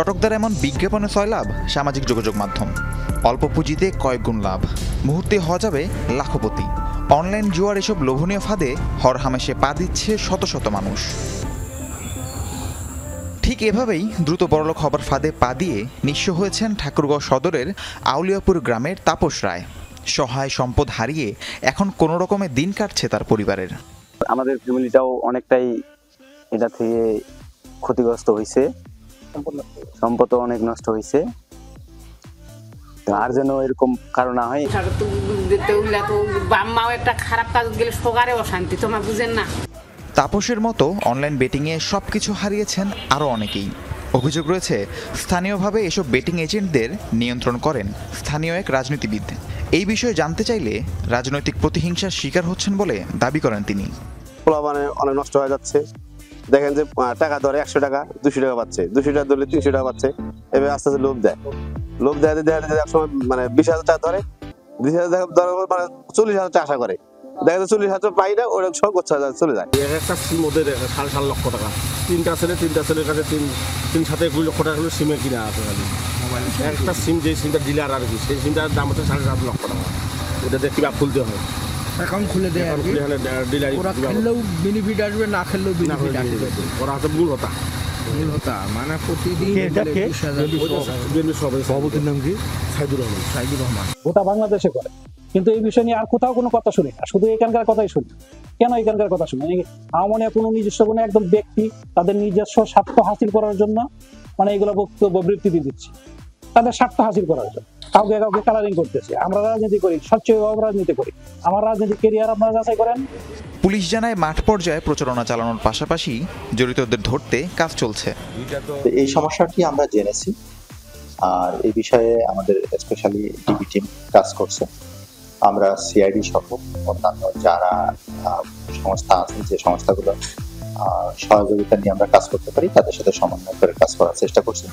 চটকদার এমন বিজ্ঞাপনে সয়লাভ সামাজিক যোগাযোগ মাধ্যম। অল্প পুঁজিতে কয়েক গুণ লাভ, মুহূর্তে হওয়া যাবে লাখপতি। অনলাইন জুয়ার এসব লোভনীয় ফাঁদে হরহামেশে পা দিচ্ছে শত শত মানুষ। ঠিক এভাবেই দ্রুত বড়লোক হবার ফাঁদে পা দিয়ে নিঃস্ব হয়েছেন ঠাকুরগাঁও সদরের আউলিয়াপুর গ্রামের তাপস রায়। সহায় সম্পদ হারিয়ে এখন কোনো রকমে দিন কাটছে তার পরিবারের। আমাদের ফ্যামিলিটাও অনেকটাই এটা থেকে ক্ষতিগ্রস্ত হয়েছে, সম্পদ অনেক নষ্ট হয়েছে। আর যেন এরকম কারণ না হয়। একটা খারাপ কাজ গেলে সকারে অশান্তি, তোমার বুঝেন না। তাপসের মতো অনলাইন বেটিংয়ে সবকিছু হারিয়েছেন আরও অনেকেই। অভিযোগ রয়েছে স্থানীয়ভাবে এসব বেটিং এজেন্টদের নিয়ন্ত্রণ করেন স্থানীয় এক রাজনীতিবিদ। এই বিষয়ে জানতে চাইলে রাজনৈতিক প্রতিহিংসার শিকার হচ্ছেন বলে দাবি করেন তিনি। মানে অনেক নষ্ট হয়ে যাচ্ছে। দেখেন যে টাকা ধরে 100 টাকা 200 টাকা পাচ্ছে, 200 টাকা ধরলে 300 টাকা পাচ্ছে। এবার আস্তে আস্তে লোভ দেয় এক সময় মানে 20,000 টাকা ধরে, 20,000 ধরে মানে 40,000 টাকা আশা করে। দেখা যায় 40,000 পাই না, ওরা সব চলে যায়। একটা সিম ওদের 7.5 লক্ষ টাকা, তিনটা ছেলের কাছে তিন সাথে 2 লক্ষ টাকা হলো সিমের কিনা আছে। খালি একটা সিম, যে সিমটা ডিলার আর কি, সেই সিমটার দাম হচ্ছে 7.5 লক্ষ টাকা। ওটা দেখতে খুলতে হয়, অ্যাকাউন্ট খুলে দেয় আর কি। ডিলার ওরা খেললেও বেনিফিট আসবে, না খেললেও বেনিফিট আসবে। ওরা হচ্ছে মূল হতা মানে প্রতিদিন। সভাপতির নাম কি? সাইদুর রহমান। গোটা বাংলাদেশে করে, কিন্তু এই বিষয় নিয়ে আর কোথাও কোনো কথা শুনি না, শুধু এখানকার কথাই শুনি। কেন এখানকার কথা শুনি? আমার কোনো নিজস্ব কোনো একদম ব্যক্তি তাদের নিজস্ব স্বার্থ হাসিল করার জন্য মানে এগুলো বক্তব্য বৃত্তি দিচ্ছে, তাদের স্বার্থ হাসিল করার জন্য কাউকে কালারিং করতেছে। আমরা রাজনীতি করি, স্বচ্ছভাবে রাজনীতি করি, আমার রাজনীতি কেরিয়ার আপনারা যাচাই করেন। পুলিশ জানায় মাঠ পর্যায়ে প্রচারণা চালানোর পাশাপাশি জড়িতদের ধরতে কাজ চলছে। এই সমস্যাটি আমরা জেনেছি, আর এই বিষয়ে আমাদের স্পেশালি ডিবি টিম কাজ করছে। আমরা সিআইডি সহ অন্যান্য যারা সংস্থা আছেন, যে সংস্থাগুলো সহযোগিতা নিয়ে আমরা কাজ করতে পারি, তাদের সাথে সমন্বয় করে কাজ করার চেষ্টা করছি।